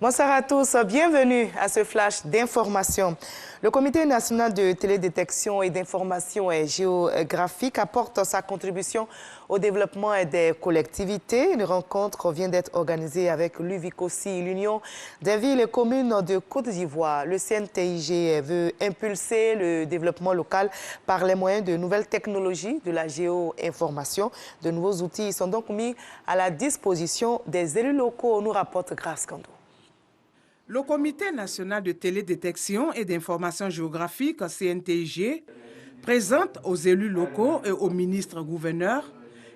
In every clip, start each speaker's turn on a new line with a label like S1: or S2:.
S1: Bonsoir à tous, bienvenue à ce flash d'information. Le Comité national de télédétection et d'information géographique apporte sa contribution au développement des collectivités. Une rencontre vient d'être organisée avec l'UVICOSI, l'Union des villes et communes de Côte d'Ivoire. Le CNTIG veut impulser le développement local par les moyens de nouvelles technologies, de la géo-information. De nouveaux outils sont donc mis à la disposition des élus locaux, nous rapporte Grace Kando.
S2: Le Comité national de télédétection et d'information géographique, CNTIG, présente aux élus locaux et aux ministres-gouverneurs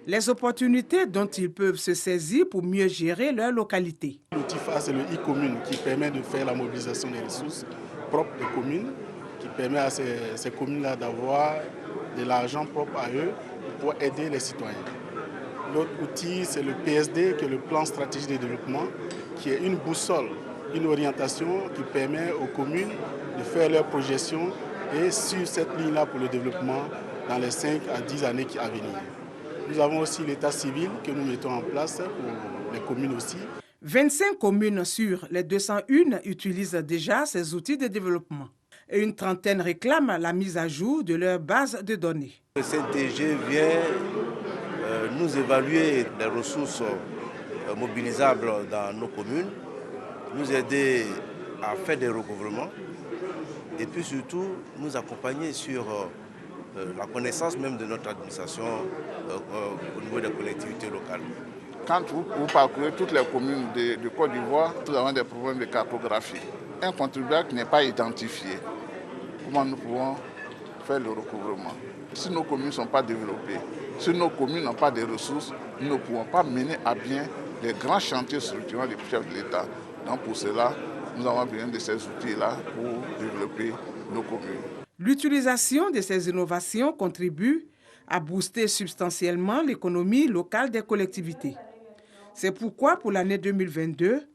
S2: les opportunités dont ils peuvent se saisir pour mieux gérer leur localité.
S3: L'outil phare, c'est le e-commune qui permet de faire la mobilisation des ressources propres des communes, qui permet à ces communes-là d'avoir de l'argent propre à eux pour aider les citoyens. L'autre outil, c'est le PSD, qui est le plan stratégique de développement, qui est une boussole, une orientation qui permet aux communes de faire leurs projections et sur cette ligne-là pour le développement dans les 5 à 10 années à venir. Nous avons aussi l'état civil que nous mettons en place pour les communes aussi.
S2: 25 communes sur les 201 utilisent déjà ces outils de développement et une trentaine réclament la mise à jour de leur base de données.
S4: Le CNTG vient nous évaluer les ressources mobilisables dans nos communes, nous aider à faire des recouvrements et puis surtout nous accompagner sur la connaissance même de notre administration au niveau des collectivités locales.
S5: Quand vous parcourez toutes les communes de Côte d'Ivoire, nous avons des problèmes de cartographie. Un contribuable qui n'est pas identifié, comment nous pouvons faire le recouvrement? Si nos communes ne sont pas développées, si nos communes n'ont pas de ressources, nous ne pouvons pas mener à bien les grands chantiers structurants du chef de l'État. Donc pour cela, nous avons besoin de ces outils-là pour développer nos communes.
S2: L'utilisation de ces innovations contribue à booster substantiellement l'économie locale des collectivités. C'est pourquoi, pour l'année 2022,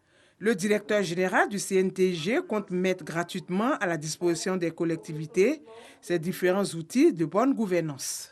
S2: le directeur général du CNTG compte mettre gratuitement à la disposition des collectivités ces différents outils de bonne gouvernance.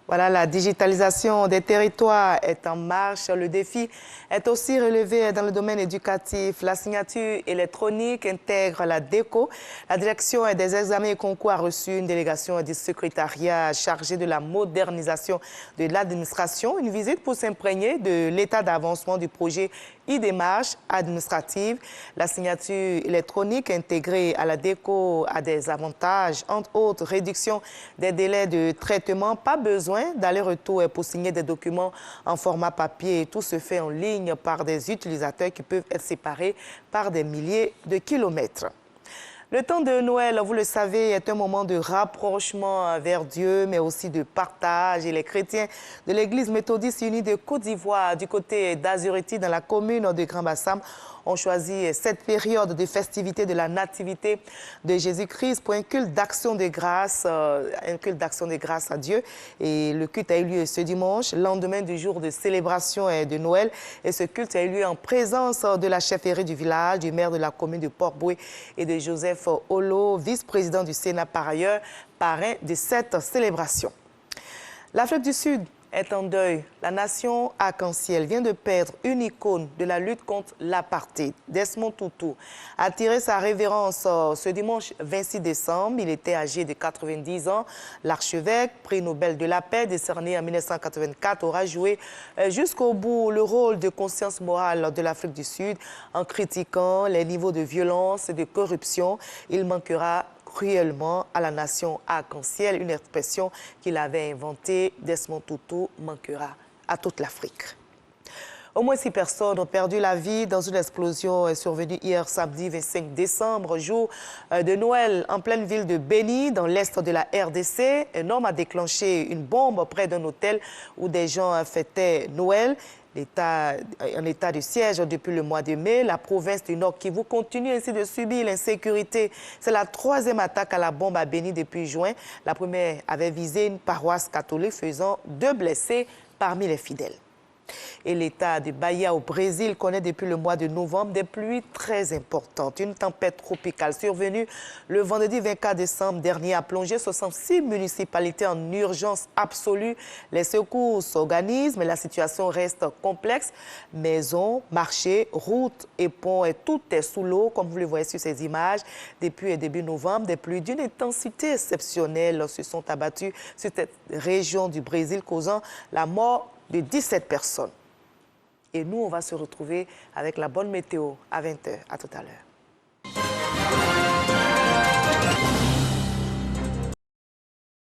S1: Voilà, la digitalisation des territoires est en marche. Le défi est aussi relevé dans le domaine éducatif. La signature électronique intègre la DECO. La direction des examens et concours a reçu une délégation du secrétariat chargée de la modernisation de l'administration. Une visite pour s'imprégner de l'état d'avancement du projet e-démarche administrative. La signature électronique intégrée à la DECO a des avantages, entre autres réduction des délais de traitement, pas besoin d'aller-retour pour signer des documents en format papier. Tout se fait en ligne par des utilisateurs qui peuvent être séparés par des milliers de kilomètres. Le temps de Noël, vous le savez, est un moment de rapprochement vers Dieu, mais aussi de partage. Et les chrétiens de l'Église méthodiste unie de Côte d'Ivoire, du côté d'Azuriti, dans la commune de Grand-Bassam, ont choisi cette période de festivité de la nativité de Jésus-Christ pour un culte d'action de grâce, à Dieu. Et le culte a eu lieu ce dimanche, lendemain du jour de célébration de Noël. Et ce culte a eu lieu en présence de la chefferie du village, du maire de la commune de Port-Boué et de Joseph Olo, vice-président du Sénat par ailleurs, parrain de cette célébration. L'Afrique du Sud est en deuil. La nation arc-en-ciel vient de perdre une icône de la lutte contre l'apartheid. Desmond Tutu a tiré sa révérence ce dimanche 26 décembre. Il était âgé de 90 ans. L'archevêque, prix Nobel de la paix, décerné en 1984, aura joué jusqu'au bout le rôle de conscience morale de l'Afrique du Sud en critiquant les niveaux de violence et de corruption. Il manquera cruellement à la nation arc-en-ciel, une expression qu'il avait inventée. Desmond Tutu manquera à toute l'Afrique. Au moins 6 personnes ont perdu la vie dans une explosion survenue hier samedi 25 décembre, jour de Noël, en pleine ville de Beni, dans l'est de la RDC. Un homme a déclenché une bombe près d'un hôtel où des gens fêtaient Noël. En état de siège depuis le mois de mai, la province du Nord Kivu continue ainsi de subir l'insécurité. C'est la 3e attaque à la bombe à Beni depuis juin. La première avait visé une paroisse catholique, faisant 2 blessés parmi les fidèles. Et l'État de Bahia au Brésil connaît depuis le mois de novembre des pluies très importantes. Une tempête tropicale survenue le vendredi 24 décembre dernier a plongé 66 municipalités en urgence absolue. Les secours s'organisent, mais la situation reste complexe. Maisons, marchés, routes et ponts, et tout est sous l'eau, comme vous le voyez sur ces images. Depuis début novembre, des pluies d'une intensité exceptionnelle se sont abattues sur cette région du Brésil, causant la mort de 17 personnes. Et nous, on va se retrouver avec la bonne météo à 20h. À tout à l'heure.